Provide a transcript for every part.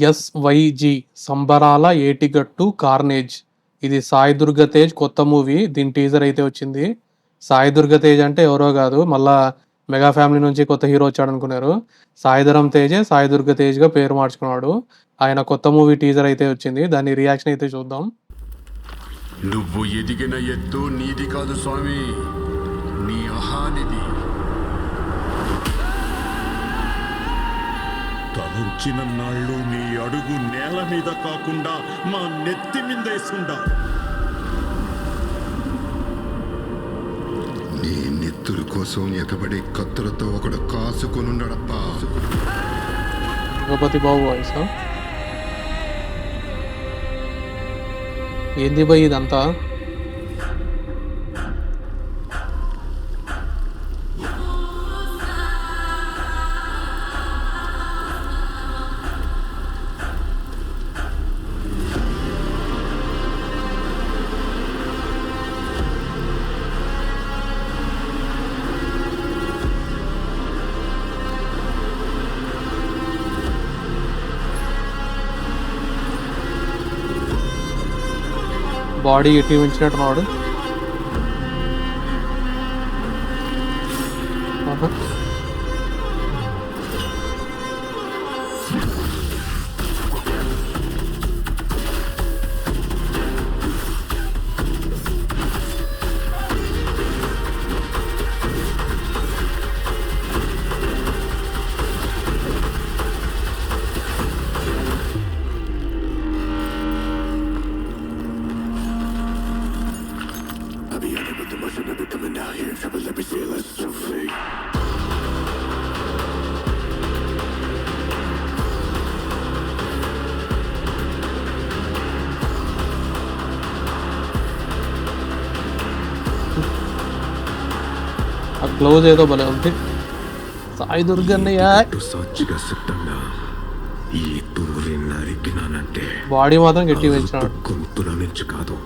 ఎస్వైజి సంబరాల ఏటిగట్టు కార్నేజ్. ఇది సాయి దుర్గ తేజ్ కొత్త మూవీ. దీని టీజర్ అయితే వచ్చింది. సాయి దుర్గ తేజ్ అంటే ఎవరో కాదు, మళ్ళా మెగా ఫ్యామిలీ నుంచి కొత్త హీరో వచ్చాడు అనుకున్నారు. సాయిధరం తేజే సాయి దుర్గ తేజ్గా పేరు మార్చుకున్నాడు. ఆయన కొత్త మూవీ టీజర్ అయితే వచ్చింది. దాని రియాక్షన్ అయితే చూద్దాం. నువ్వు ఎదిగిన ఎత్తు నీది కాదు స్వామి, నీ అహానిది. తలంచిన నాళ్ళు నీ అడుగు నేల మీద కాకుండా మా నెత్తి మీద వేసుండా. నీ నెత్తుల కోసం ఎగబడి కత్తులతో ఒకడు కాసుకొనుండడప్పా. గణపతి బాబు వాయిస్ ఏంది భయ్ ఇదంతా? బాడీ ఎట్టి ఉంచినట్టున్నాడు. ఆ గ్లౌజ్ ఏదో భలే ఉంది. సాయి దుర్గన్నయ్య సాక్షిగా చెప్తున్నా, ఈ తూరి నరికినానంటే బాడీ మాత్రం గట్టి పెంచినాడు. గొంతుల నుంచి కాదు,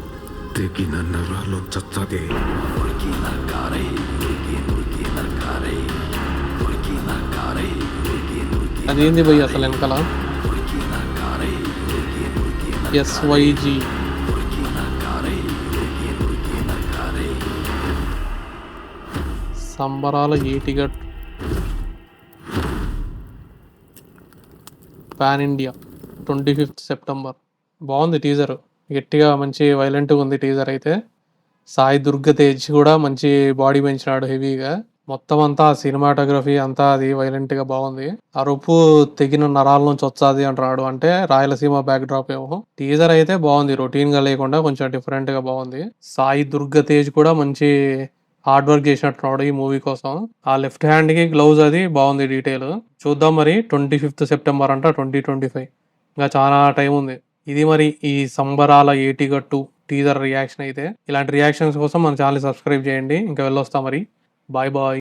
తెగిన నరాల్లో చచ్చదే. అదేంది భయ్ అసలు వెనకాల? ఎస్వైజి సంబరాల ఏటిగట్ పాన్ ఇండియా 25th సెప్టెంబర్. బాగుంది టీజర్, గట్టిగా మంచి వైలెంట్గా ఉంది టీజర్ అయితే. సాయి దుర్గ తేజ్ కూడా మంచి బాడీ పెంచినాడు హెవీగా. మొత్తం అంతా సినిమాటోగ్రఫీ అంతా అది వైలెంట్గా బాగుంది. అరుపు తెగిన నరాల నుంచి వచ్చాది అంటున్నాడు, అంటే రాయలసీమ బ్యాక్ డ్రాప్ ఏమో. టీజర్ అయితే బాగుంది, రొటీన్ గా లేకుండా కొంచెం డిఫరెంట్ గా బాగుంది. సాయి దుర్గ తేజ్ కూడా మంచి హార్డ్ వర్క్ చేసినట్టున్నాడు ఈ మూవీ కోసం. ఆ లెఫ్ట్ హ్యాండ్ కి గ్లౌజ్ అది బాగుంది డీటెయిల్. చూద్దాం మరి. 25th సెప్టెంబర్ అంట 2025, ఇంకా చాలా టైం ఉంది. ఇది మరి ఈ సంబరాల ఏటిగట్టు టీజర్ రియాక్షన్ అయితే. ఇలాంటి రియాక్షన్స్ కోసం మన ఛానల్ సబ్స్క్రైబ్ చేయండి. ఇంకా వెళ్ళొస్తా మరి. Bye bye.